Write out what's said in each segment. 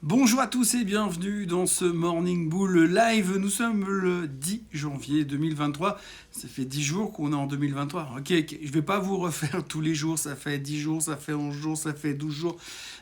Bonjour à tous et bienvenue dans ce Morning Bull Live. Nous sommes le 10 janvier 2023. Ça fait 10 jours qu'on est en 2023. Ok, je vais pas vous refaire tous les jours. Ça fait 10 jours, ça fait 11 jours, ça fait 12 jours.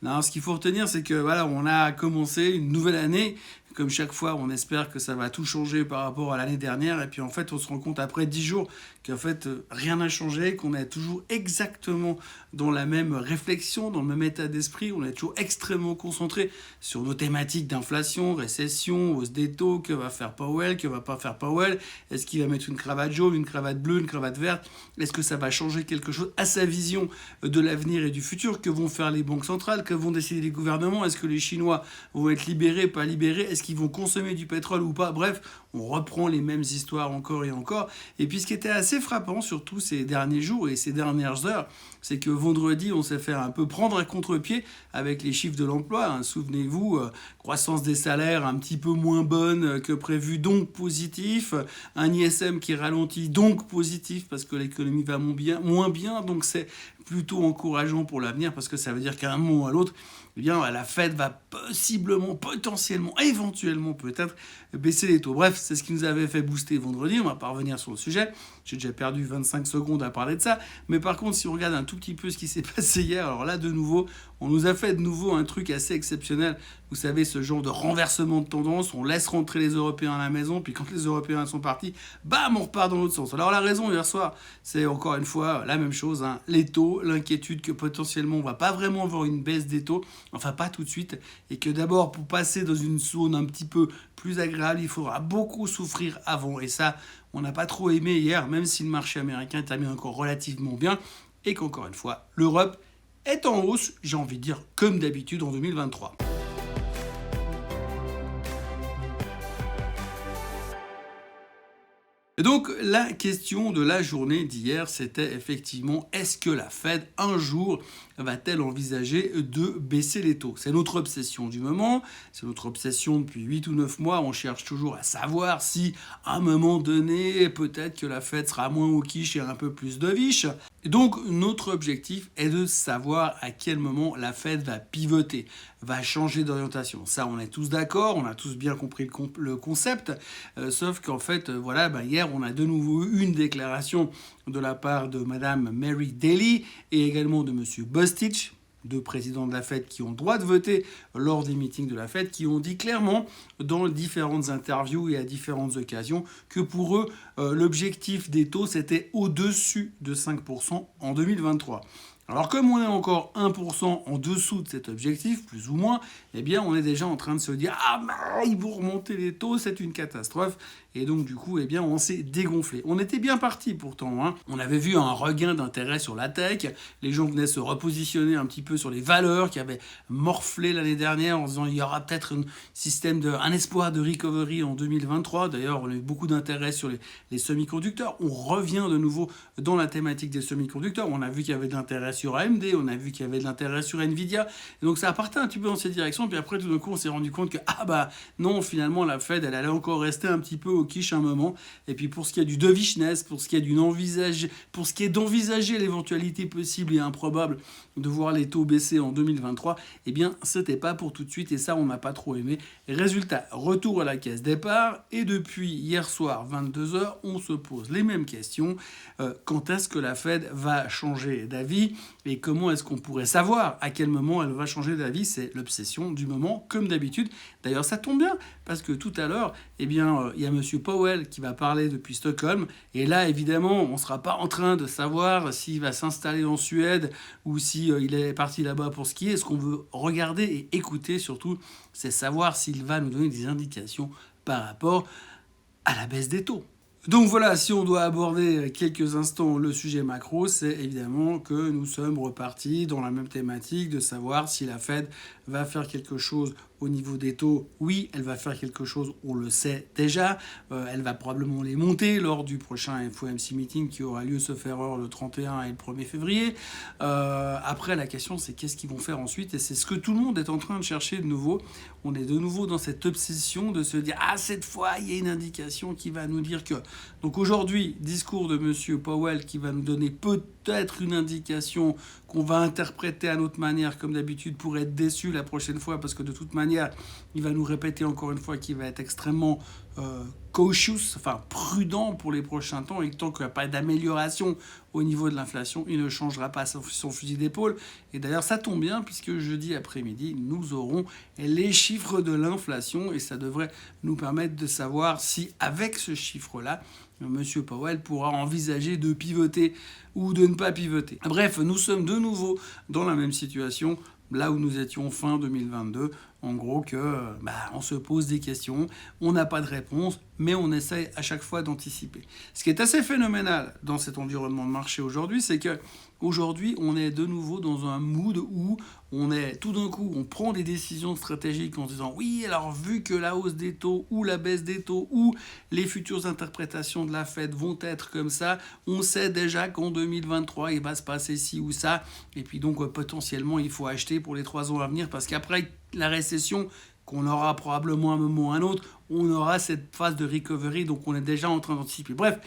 Non, ce qu'il faut retenir, c'est que voilà, on a commencé une nouvelle année. Comme chaque fois, on espère que ça va tout changer par rapport à l'année dernière. Et puis en fait, on se rend compte après 10 jours qu'en fait, rien n'a changé, qu'on est toujours exactement dans la même réflexion, dans le même état d'esprit. On est toujours extrêmement concentré sur nos thématiques d'inflation, récession, hausse des taux, que va faire Powell, que va pas faire Powell. Est-ce qu'il va mettre une cravate jaune, une cravate bleue, une cravate verte? Est-ce que ça va changer quelque chose à sa vision de l'avenir et du futur? Que vont faire les banques centrales? Que vont décider les gouvernements? Est-ce que les Chinois vont être libérés, pas libérés? Est-ce qu'ils vont consommer du pétrole ou pas? Bref, on reprend les mêmes histoires encore et encore. Et puis ce qui était assez frappant, surtout ces derniers jours et ces dernières heures, c'est que vendredi, on s'est fait un peu prendre à contre-pied avec les chiffres de l'emploi. Hein. Souvenez-vous, croissance des salaires un petit peu moins bonne que prévu, donc positif. Un ISM qui ralentit, donc positif, parce que l'économie va moins bien. Donc c'est plutôt encourageant pour l'avenir, parce que ça veut dire qu'à un moment ou à l'autre, eh bien, la Fed va possiblement, potentiellement, éventuellement peut-être baisser les taux. Bref, c'est ce qui nous avait fait booster vendredi. On va pas revenir sur le sujet. J'ai déjà perdu 25 secondes à parler de ça. Mais par contre, si on regarde un tout petit peu ce qui s'est passé hier, alors là, de nouveau, on nous a fait de nouveau un truc assez exceptionnel. Vous savez, ce genre de renversement de tendance. On laisse rentrer les Européens à la maison, puis quand les Européens sont partis, bam, on repart dans l'autre sens. Alors la raison hier soir, c'est encore une fois la même chose. Hein. Les taux, l'inquiétude que potentiellement on va pas vraiment voir une baisse des taux, enfin pas tout de suite, et que d'abord pour passer dans une zone un petit peu plus agréable, il faudra beaucoup souffrir avant. Et ça, on n'a pas trop aimé hier, même si le marché américain termine encore relativement bien, et qu'encore une fois, l'Europe est en hausse, j'ai envie de dire comme d'habitude en 2023. Et donc la question de la journée d'hier, c'était effectivement, est-ce que la Fed un jour va-t-elle envisager de baisser les taux? C'est notre obsession du moment, c'est notre obsession depuis 8 ou 9 mois, on cherche toujours à savoir si à un moment donné, peut-être que la Fed sera moins hawkish et un peu plus dovish. Et donc notre objectif est de savoir à quel moment la Fed va pivoter, va changer d'orientation. Ça, on est tous d'accord, on a tous bien compris le concept, sauf qu'en fait, voilà, hier, on a de nouveau eu une déclaration de la part de Madame Mary Daly et également de Monsieur Bostich, deux présidents de la Fed qui ont le droit de voter lors des meetings de la Fed, qui ont dit clairement dans différentes interviews et à différentes occasions que pour eux, l'objectif des taux, c'était au-dessus de 5% en 2023. Alors comme on est encore 1% en dessous de cet objectif, plus ou moins, eh bien on est déjà en train de se dire « Ah, bah, ils vont remonter les taux, c'est une catastrophe ». Et donc du coup, eh bien, on s'est dégonflé. On était bien parti pourtant. Hein. On avait vu un regain d'intérêt sur la tech. Les gens venaient se repositionner un petit peu sur les valeurs qui avaient morflé l'année dernière en disant il y aura peut-être un espoir de recovery en 2023. D'ailleurs, on a eu beaucoup d'intérêt sur les semi-conducteurs. On revient de nouveau dans la thématique des semi-conducteurs. On a vu qu'il y avait de l'intérêt sur AMD, on a vu qu'il y avait de l'intérêt sur Nvidia. Et donc ça a parti un petit peu dans cette direction. Puis après, tout d'un coup, on s'est rendu compte que ah bah non, finalement, la Fed, elle allait encore rester un petit peu au quiche un moment. Et puis pour ce qui est du dovishness, pour ce qui est d'envisager l'éventualité possible et improbable de voir les taux baisser en 2023, eh bien c'était pas pour tout de suite et ça on n'a pas trop aimé. Résultat, retour à la case départ et depuis hier soir 22h, on se pose les mêmes questions. Quand est-ce que la Fed va changer d'avis et comment est-ce qu'on pourrait savoir à quel moment elle va changer d'avis? C'est l'obsession du moment comme d'habitude. D'ailleurs ça tombe bien parce que tout à l'heure, eh bien il y a Monsieur Powell qui va parler depuis Stockholm. Et là, évidemment, on ne sera pas en train de savoir s'il va s'installer en Suède ou s'il est parti là-bas pour skier. Ce qu'on veut regarder et écouter surtout, c'est savoir s'il va nous donner des indications par rapport à la baisse des taux. Donc voilà, si on doit aborder quelques instants le sujet macro, c'est évidemment que nous sommes repartis dans la même thématique de savoir si la Fed va faire quelque chose au niveau des taux. Oui, elle va faire quelque chose, on le sait déjà. Elle va probablement les monter lors du prochain FOMC meeting qui aura lieu, sauf erreur, le 31 et le 1er février. Après, la question, c'est qu'est-ce qu'ils vont faire ensuite? Et c'est ce que tout le monde est en train de chercher de nouveau. On est de nouveau dans cette obsession de se dire « Ah, cette fois, il y a une indication qui va nous dire que... » Donc aujourd'hui, discours de Monsieur Powell qui va nous donner peut-être une indication qu'on va interpréter à notre manière, comme d'habitude, pour être déçu la prochaine fois, parce que de toute manière, il va nous répéter encore une fois qu'il va être extrêmement cautious, enfin prudent pour les prochains temps, et tant qu'il n'y a pas d'amélioration au niveau de l'inflation, il ne changera pas son fusil d'épaule. Et d'ailleurs, ça tombe bien, puisque jeudi après-midi, nous aurons les chiffres de l'inflation, et ça devrait nous permettre de savoir si, avec ce chiffre-là, M. Powell pourra envisager de pivoter ou de ne pas pivoter. Bref, nous sommes de nouveau dans la même situation, là où nous étions fin 2022, en gros que on se pose des questions, on n'a pas de réponse, mais on essaye à chaque fois d'anticiper. Ce qui est assez phénoménal dans cet environnement de marché aujourd'hui, c'est que aujourd'hui, on est de nouveau dans un mood où on est tout d'un coup, on prend des décisions stratégiques en se disant oui, alors vu que la hausse des taux ou la baisse des taux ou les futures interprétations de la Fed vont être comme ça, on sait déjà qu'en 2023, il va se passer ci ou ça, et puis donc potentiellement, il faut acheter pour les 3 ans à venir, parce qu'après la récession, qu'on aura probablement à un moment ou à un autre, on aura cette phase de recovery, donc on est déjà en train d'anticiper. Bref,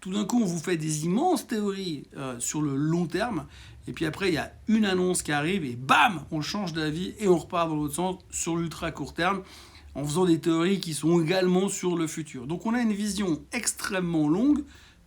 tout d'un coup, on vous fait des immenses théories sur le long terme, et puis après, il y a une annonce qui arrive, et bam, on change d'avis, et on repart dans l'autre sens sur l'ultra court terme, en faisant des théories qui sont également sur le futur. Donc on a une vision extrêmement longue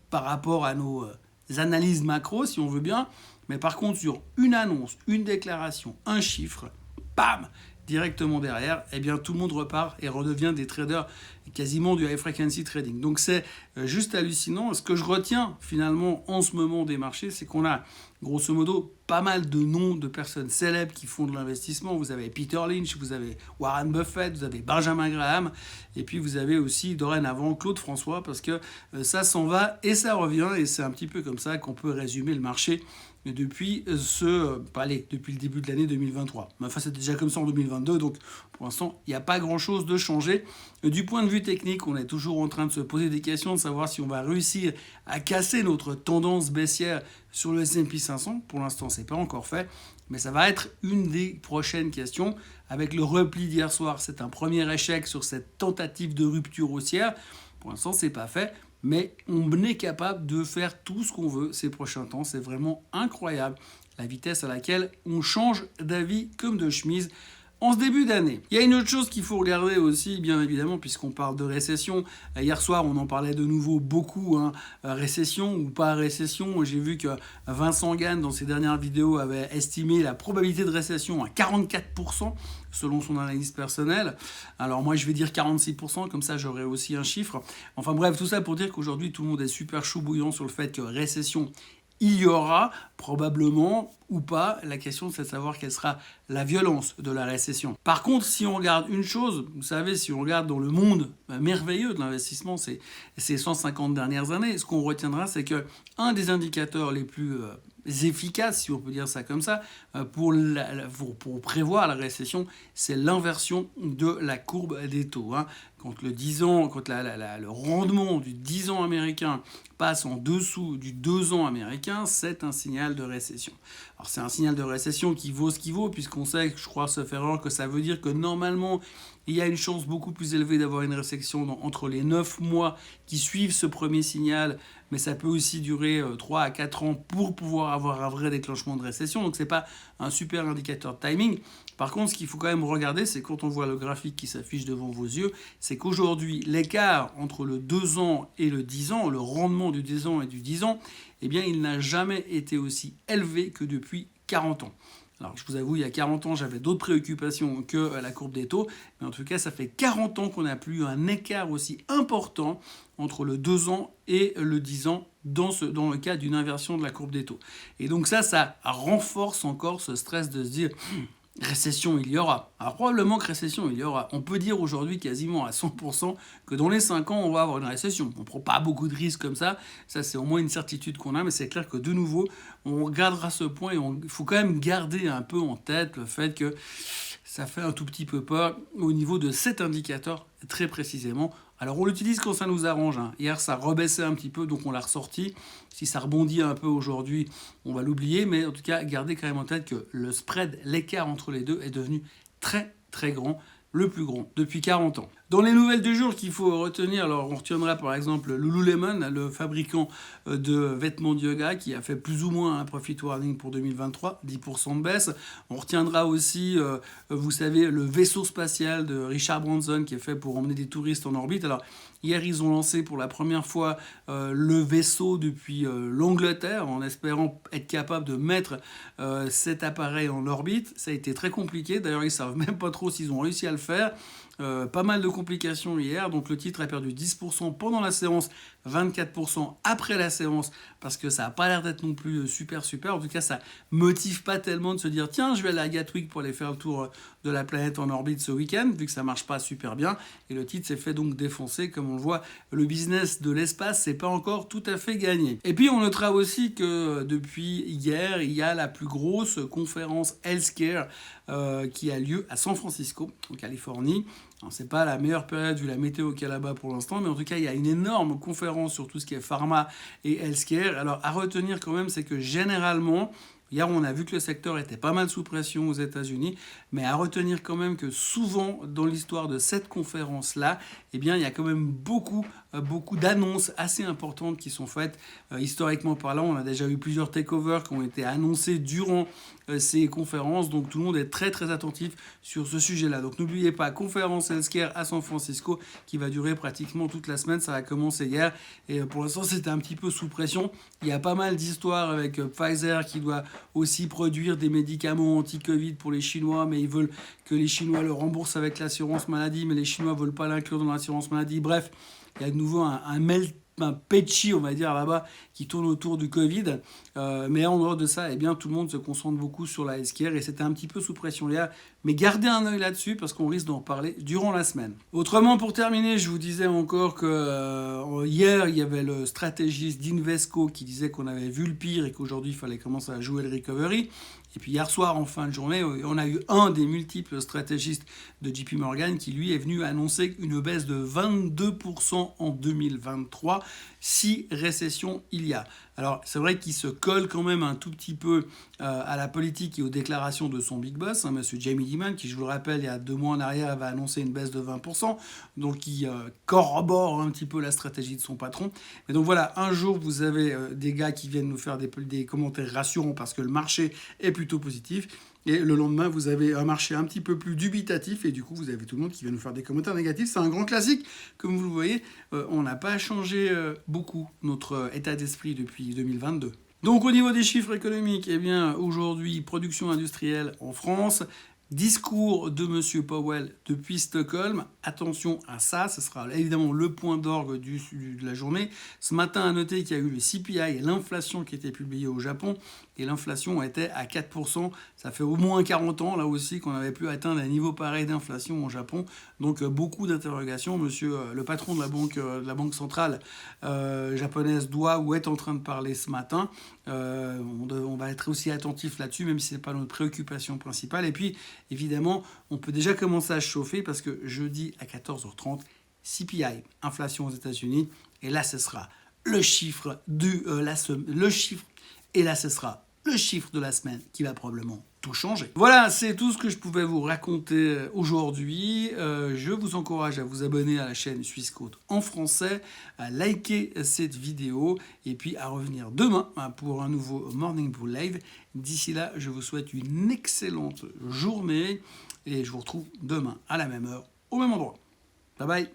par rapport à nos analyses macro, si on veut bien, mais par contre, sur une annonce, une déclaration, un chiffre, bam, directement derrière, eh bien tout le monde repart et redevient des traders quasiment du high frequency trading. Donc c'est juste hallucinant. Ce que je retiens finalement en ce moment des marchés, c'est qu'on a grosso modo pas mal de noms de personnes célèbres qui font de l'investissement. Vous avez Peter Lynch, vous avez Warren Buffett, vous avez Benjamin Graham, et puis vous avez aussi dorénavant Claude François, parce que ça s'en va et ça revient, et c'est un petit peu comme ça qu'on peut résumer le marché depuis depuis le début de l'année 2023. Mais enfin, c'était déjà comme ça en 2022, donc pour l'instant, il n'y a pas grand-chose de changé. Du point de vue technique, on est toujours en train de se poser des questions, de savoir si on va réussir à casser notre tendance baissière sur le S&P 500. Pour l'instant, c'est pas encore fait, mais ça va être une des prochaines questions. Avec le repli d'hier soir, c'est un premier échec sur cette tentative de rupture haussière. Pour l'instant, c'est pas fait. Mais on est capable de faire tout ce qu'on veut ces prochains temps. C'est vraiment incroyable la vitesse à laquelle on change d'avis comme de chemise en ce début d'année. Il y a une autre chose qu'il faut regarder aussi, bien évidemment, puisqu'on parle de récession. Hier soir, on en parlait de nouveau beaucoup, récession ou pas récession. J'ai vu que Vincent Gann, dans ses dernières vidéos, avait estimé la probabilité de récession à 44%, selon son analyse personnelle. Alors moi, je vais dire 46%, comme ça j'aurai aussi un chiffre. Enfin bref, tout ça pour dire qu'aujourd'hui, tout le monde est super chaud bouillant sur le fait que récession, il y aura probablement ou pas. La question, c'est de savoir quelle sera la violence de la récession. Par contre, si on regarde une chose, vous savez, si on regarde dans le monde merveilleux de l'investissement, ces 150 dernières années, ce qu'on retiendra, c'est que un des indicateurs les plus efficaces, si on peut dire ça comme ça, pour prévoir la récession, c'est l'inversion de la courbe des taux. Quand le 10 ans, le rendement du 10 ans américain passe en dessous du 2 ans américain, c'est un signal de récession. Alors c'est un signal de récession qui vaut ce qu'il vaut, puisqu'on sait, je crois, sauf erreur, que ça veut dire que normalement, il y a une chance beaucoup plus élevée d'avoir une récession entre les 9 mois qui suivent ce premier signal, mais ça peut aussi durer 3 à 4 ans pour pouvoir avoir un vrai déclenchement de récession, donc c'est pas un super indicateur de timing. Par contre, ce qu'il faut quand même regarder, c'est quand on voit le graphique qui s'affiche devant vos yeux, c'est qu'aujourd'hui, l'écart entre le 2 ans et le 10 ans, le rendement du 10 ans et du 10 ans, eh bien, il n'a jamais été aussi élevé que depuis 40 ans. Alors, je vous avoue, il y a 40 ans, j'avais d'autres préoccupations que la courbe des taux, mais en tout cas, ça fait 40 ans qu'on n'a plus eu un écart aussi important entre le 2 ans et le 10 ans dans le cas d'une inversion de la courbe des taux. Et donc ça renforce encore ce stress de se dire récession, il y aura. Alors probablement que récession, il y aura. On peut dire aujourd'hui quasiment à 100% que dans les 5 ans, on va avoir une récession. On ne prend pas beaucoup de risques comme ça. Ça, c'est au moins une certitude qu'on a. Mais c'est clair que de nouveau, on regardera ce point et il faut quand même garder un peu en tête le fait que ça fait un tout petit peu peur au niveau de cet indicateur très précisément. Alors on l'utilise quand ça nous arrange. Hier ça rebaissait un petit peu, donc on l'a ressorti. Si ça rebondit un peu aujourd'hui, on va l'oublier. Mais en tout cas, gardez quand même en tête que le spread, l'écart entre les deux est devenu très très grand. le plus grand depuis 40 ans. Dans les nouvelles du jour qu'il faut retenir, alors on retiendra par exemple Lululemon, le fabricant de vêtements de yoga qui a fait plus ou moins un profit warning pour 2023, 10% de baisse. On retiendra aussi, vous savez, le vaisseau spatial de Richard Branson qui est fait pour emmener des touristes en orbite. Alors hier, ils ont lancé pour la première fois le vaisseau depuis l'Angleterre en espérant être capable de mettre cet appareil en orbite. Ça a été très compliqué. D'ailleurs, ils ne savent même pas trop s'ils ont réussi à le faire. Pas mal de complications hier, donc le titre a perdu 10% pendant la séance, 24% après la séance, parce que ça n'a pas l'air d'être non plus super. En tout cas, ça motive pas tellement de se dire tiens, je vais aller à Gatwick pour aller faire le tour de la planète en orbite ce week-end, vu que ça marche pas super bien. Et le titre s'est fait donc défoncer. Comme on le voit, le business de l'espace, c'est pas encore tout à fait gagné. Et puis on notera aussi que depuis hier, il y a la plus grosse conférence healthcare qui a lieu à San Francisco, en Californie. C'est pas la meilleure période vu la météo qu'il y a là-bas pour l'instant, mais en tout cas, il y a une énorme conférence sur tout ce qui est pharma et healthcare. Alors, à retenir quand même, c'est que généralement, hier, on a vu que le secteur était pas mal sous pression aux États-Unis, mais à retenir quand même que souvent, dans l'histoire de cette conférence-là, eh bien, il y a quand même beaucoup d'annonces assez importantes qui sont faites. Historiquement parlant, on a déjà eu plusieurs takeovers qui ont été annoncés durant ces conférences, donc tout le monde est très très attentif sur ce sujet-là. Donc n'oubliez pas, conférence healthcare à San Francisco qui va durer pratiquement toute la semaine. Ça a commencé hier et pour l'instant, c'était un petit peu sous pression. Il y a pas mal d'histoires avec Pfizer qui doit aussi produire des médicaments anti-Covid pour les Chinois, mais ils veulent que les Chinois le remboursent avec l'assurance maladie, mais les Chinois ne veulent pas l'inclure dans l'assurance maladie. Bref, il y a de nouveau un petchi, on va dire, là-bas, qui tourne autour du Covid. Mais en dehors de ça, eh bien, tout le monde se concentre beaucoup sur la healthcare et c'était un petit peu sous pression hier. Mais gardez un œil là-dessus parce qu'on risque d'en reparler durant la semaine. Autrement, pour terminer, je vous disais encore que hier, il y avait le stratégiste d'Invesco qui disait qu'on avait vu le pire et qu'aujourd'hui, il fallait commencer à jouer le recovery. Et puis hier soir, en fin de journée, on a eu un des multiples stratégistes de JP Morgan qui, lui, est venu annoncer une baisse de 22% en 2023, si récession il y a. Alors, c'est vrai qu'il se colle quand même un tout petit peu à la politique et aux déclarations de son big boss, monsieur Jamie Dimon, qui, je vous le rappelle, il y a 2 mois en arrière, avait annoncé une baisse de 20%, donc qui corrobore un petit peu la stratégie de son patron. Mais donc voilà, un jour, vous avez des gars qui viennent nous faire des commentaires rassurants parce que le marché est plutôt positif. Et le lendemain, vous avez un marché un petit peu plus dubitatif et du coup, vous avez tout le monde qui vient nous faire des commentaires négatifs. C'est un grand classique. Comme vous le voyez, on n'a pas changé beaucoup notre état d'esprit depuis 2022. Donc au niveau des chiffres économiques, eh bien aujourd'hui, production industrielle en France, discours de M. Powell depuis Stockholm. Attention à ça, ce sera évidemment le point d'orgue de la journée. Ce matin, à noter qu'il y a eu le CPI et l'inflation qui était publiée au Japon. Et l'inflation était à 4%. Ça fait au moins 40 ans, là aussi, qu'on avait pu atteindre un niveau pareil d'inflation au Japon. Donc beaucoup d'interrogations. Monsieur le patron de la banque centrale japonaise doit ou est en train de parler ce matin. On va être aussi attentif là-dessus, même si ce n'est pas notre préoccupation principale. Et puis, évidemment, on peut déjà commencer à se chauffer parce que jeudi à 14h30, CPI, inflation aux États-Unis. Et là, ce sera le chiffre et là, ce sera le chiffre de la semaine qui va probablement tout changer. Voilà, c'est tout ce que je pouvais vous raconter aujourd'hui. Je vous encourage à vous abonner à la chaîne Swissquote en français, à liker cette vidéo et puis à revenir demain pour un nouveau Morning Bull Live. D'ici là, je vous souhaite une excellente journée et je vous retrouve demain à la même heure, au même endroit. Bye bye.